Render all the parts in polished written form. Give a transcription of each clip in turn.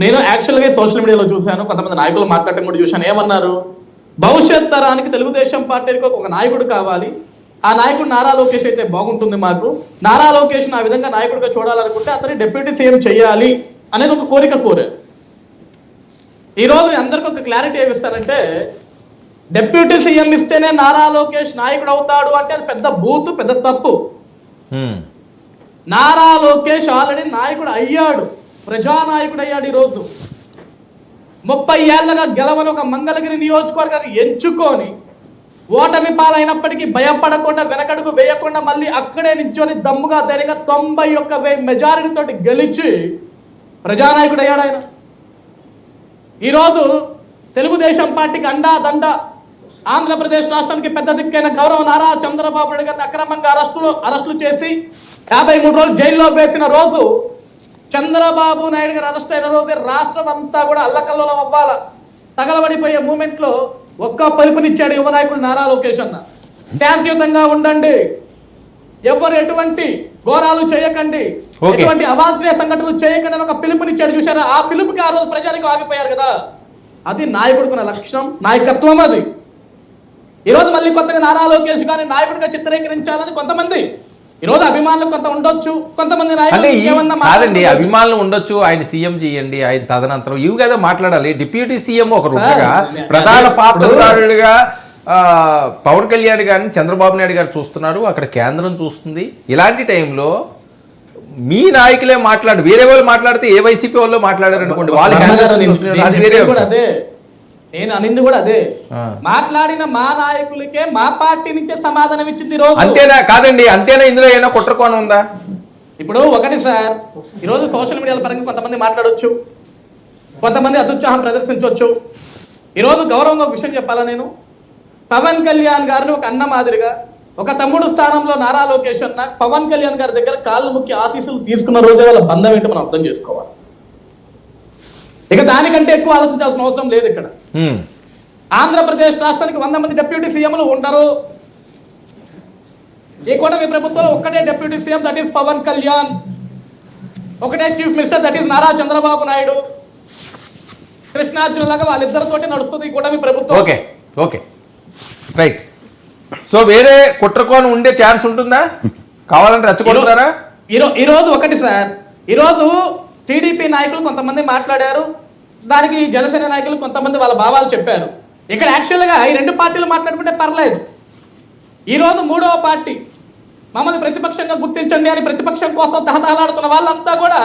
నేను యాక్చువల్గా సోషల్ మీడియాలో చూశాను, కొంతమంది నాయకులు మాట్లాడటం కూడా చూశాను. ఏమన్నారు, భవిష్యత్ తరానికి తెలుగుదేశం పార్టీకి ఒక నాయకుడు కావాలి, ఆ నాయకుడు నారా లోకేష్ అయితే బాగుంటుంది, మాకు నారా లోకేష్ ఆ విధంగా నాయకుడిగా చూడాలనుకుంటే అతని డిప్యూటీ సీఎం చేయాలి అనేది ఒక కోరిక కోరారు. ఈరోజు అందరికి ఒక క్లారిటీ ఏమిస్తానంటే, డిప్యూటీ సీఎం ఇస్తేనే నారా లోకేష్ నాయకుడు అవుతాడు అంటే అది పెద్ద బూతు, పెద్ద తప్పు. నారా లోకేష్ ఆల్రెడీ నాయకుడు అయ్యాడు, ప్రజానాయకుడు అయ్యాడు. ఈరోజు 30 ఏళ్లగా గెలవని ఒక మంగళగిరి నియోజకవర్గాన్ని ఎంచుకొని ఓటమి పాలైనప్పటికీ భయపడకుండా వెనకడుగు వేయకుండా మళ్ళీ అక్కడే నిల్చొని దమ్ముగా ధైర్యంగా 91,000 మెజారిటీ తోటి గెలిచి ప్రజానాయకుడు అయ్యాడు ఆయన. ఈరోజు తెలుగుదేశం పార్టీకి అండా దండ, ఆంధ్రప్రదేశ్ రాష్ట్రానికి పెద్ద దిక్కైన గౌరవ నారా చంద్రబాబు నాయుడు గారిని అక్రమంగా అరెస్టులు చేసి 53 రోజులు జైల్లో వేసిన రోజు, చంద్రబాబు నాయుడు గారు అరెస్ట్ అయిన రోజు రాష్ట్రం అంతా కూడా అల్లకల్లోలం అవ్వాల, తగలబడిపోయే మూమెంట్లో ఒక్క పిలుపునిచ్చాడు యువ నాయకుడు నారా లోకేష్ అన్న. శాంతియుతంగా ఉండండి, ఎవరు ఎటువంటి ఘోరాలు చేయకండి, ఎటువంటి అవాంఛనీయ సంఘటనలు చేయకండి అని ఒక పిలుపునిచ్చాడు. చూసారా, ఆ పిలుపుకి ఆ రోజు ప్రజానికి ఆగిపోయారు కదా. అది నాయకుడుకున్న లక్ష్యం, నాయకత్వం. అది ఈరోజు మళ్ళీ కొత్తగా నారా లోకేష్ గారిని నాయకుడిగా చిత్రీకరించాలని కొంతమంది, ఈరోజు అభిమానులు కొంత ఉండొచ్చు, కొంతమంది కాదండి, అభిమానులు ఉండొచ్చు, ఆయన సీఎం చేయండి, ఆయన తదనంతరం ఇవి కదా మాట్లాడాలి. డిప్యూటీ సీఎం ఒక రుచిగా ప్రధాన పాత్రధారుడిగా పవన్ కళ్యాణ్ గారిని చంద్రబాబు నాయుడు గారు చూస్తున్నారు, అక్కడ కేంద్రం చూస్తుంది. ఇలాంటి టైంలో మీ నాయకులే వేరే వాళ్ళు మాట్లాడితే ఏ వైసీపీ వాళ్ళు మాట్లాడారు అనుకోండి, నేను అనింది కూడా అదే. మాట్లాడిన మా నాయకులకే మా పార్టీ నుంచే సమాధానం ఇచ్చింది ఈరోజు. అంతేనా? కాదండి, అంతేనా? ఇందులో ఏమైనా కుట్రకోణం ఉందా? ఇప్పుడు ఒకటి సార్, ఈరోజు సోషల్ మీడియాల పరంగా కొంతమంది మాట్లాడవచ్చు, కొంతమంది అత్యుత్సాహం ప్రదర్శించవచ్చు. ఈరోజు గౌరవంగా ఒక విషయం చెప్పాలా, నేను పవన్ కళ్యాణ్ గారిని ఒక అన్న మాదిరిగా, ఒక తమ్ముడు స్థానంలో నారా లోకేష్ అన్న పవన్ కళ్యాణ్ గారి దగ్గర కాళ్ళు ముక్కి ఆశీస్సులు తీసుకున్న రోజే వాళ్ళ బంధం ఏంటో మనం అర్థం చేసుకోవాలి. ఇక దానికంటే ఎక్కువ ఆలోచించాల్సిన అవసరం లేదు. ఇక్కడ ఆంధ్రప్రదేశ్ రాష్ట్రానికి 100 మంది డిప్యూటీ సీఎంలు ఉంటారు. ఈ కూటమి ప్రభుత్వంలో ఒక్కటే deputy CM, that is Pawan Kalyan. ఒకటే chief minister, that is Nara Chandrababu Naidu. Krishnarjuna లాగా వాళ్ళిద్దరితోటి నడుస్తుంది ఈ కూటమి ప్రభుత్వం. Okay okay right. సో వేరే కుట్రకోణం ఉండే ఛాన్స్ ఉంటుందా? కావాలంటే రెచ్చగొడుతున్నారా? ఈరోజు ఒకటి సార్, ఈరోజు టీడీపీ నాయకులు కొంతమంది మాట్లాడారు, దానికి జనసేన నాయకులు కొంతమంది వాళ్ళ భావాలు చెప్పారు. ఇక్కడ యాక్చువల్గా ఈ రెండు పార్టీలు మాట్లాడుకుంటే పర్లేదు. ఈరోజు మూడవ పార్టీ మమ్మల్ని ప్రతిపక్షంగా గుర్తించండి అని ప్రతిపక్షం కోసం తహతహలాడుతున్న వాళ్ళంతా కూడా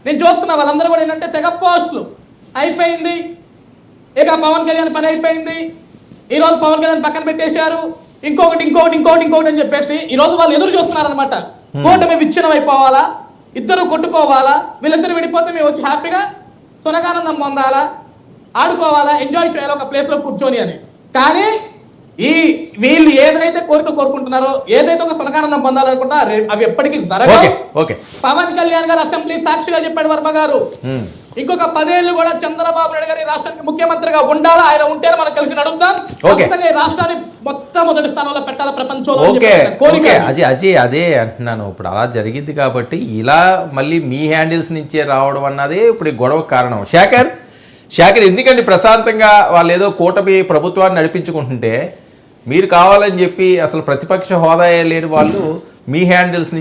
నేను చూస్తున్నా, వాళ్ళందరూ కూడా ఏంటంటే తెగ పోస్టులు అయిపోయింది, ఇక పవన్ కళ్యాణ్ పని అయిపోయింది, ఈరోజు పవన్ కళ్యాణ్ పక్కన పెట్టేశారు, ఇంకొకటి ఇంకొకటి ఇంకొకటి ఇంకొకటి అని చెప్పేసి ఈరోజు వాళ్ళు ఎదురు చూస్తున్నారనమాట. కూటమి విచ్ఛిన్నం అయిపోవాలా, ఇద్దరు కొట్టుకోవాలా, వీళ్ళిద్దరు విడిపోతే మేము వచ్చి హ్యాపీగా సునగానందం పొందాలా, ఆడుకోవాలా, ఎంజాయ్ చేయాలి ఒక ప్లేస్లో కూర్చొని అని. కానీ వీళ్ళు ఏదైతే కోరుకుంటున్నారో, ఏదైతే ఒక సునగానందం పొందాలనుకుంటా అవి ఎప్పటికీ జరగవు. పవన్ కళ్యాణ్ గారు అసెంబ్లీ సాక్షిగా చెప్పాడు వర్మ గారు, ఇంకొక 10 ఏళ్ళు కూడా చంద్రబాబు నాయుడు గారి రాష్ట్రానికి ముఖ్యమంత్రిగా ఉండాలా, ఆయన ఉంటేనే మనం కలిసి నడుద్దాం, ఈ రాష్ట్రాన్ని మొట్టమొదటి స్థానంలో పెట్టాలి ప్రపంచంలో. అదే అంటున్నాను. ఇప్పుడు అలా జరిగింది కాబట్టి ఇలా మళ్ళీ మీ హ్యాండిల్స్ నుంచే రావడం అన్నదే ఇప్పుడు గొడవ కారణం. శేఖర్ ఎందుకంటే ప్రశాంతంగా వాళ్ళు ఏదో కూటమి ప్రభుత్వాన్ని నడిపించుకుంటుంటే మీరు కావాలని చెప్పి అసలు ప్రతిపక్ష హోదా లేని వాళ్ళు మీ హ్యాండిల్స్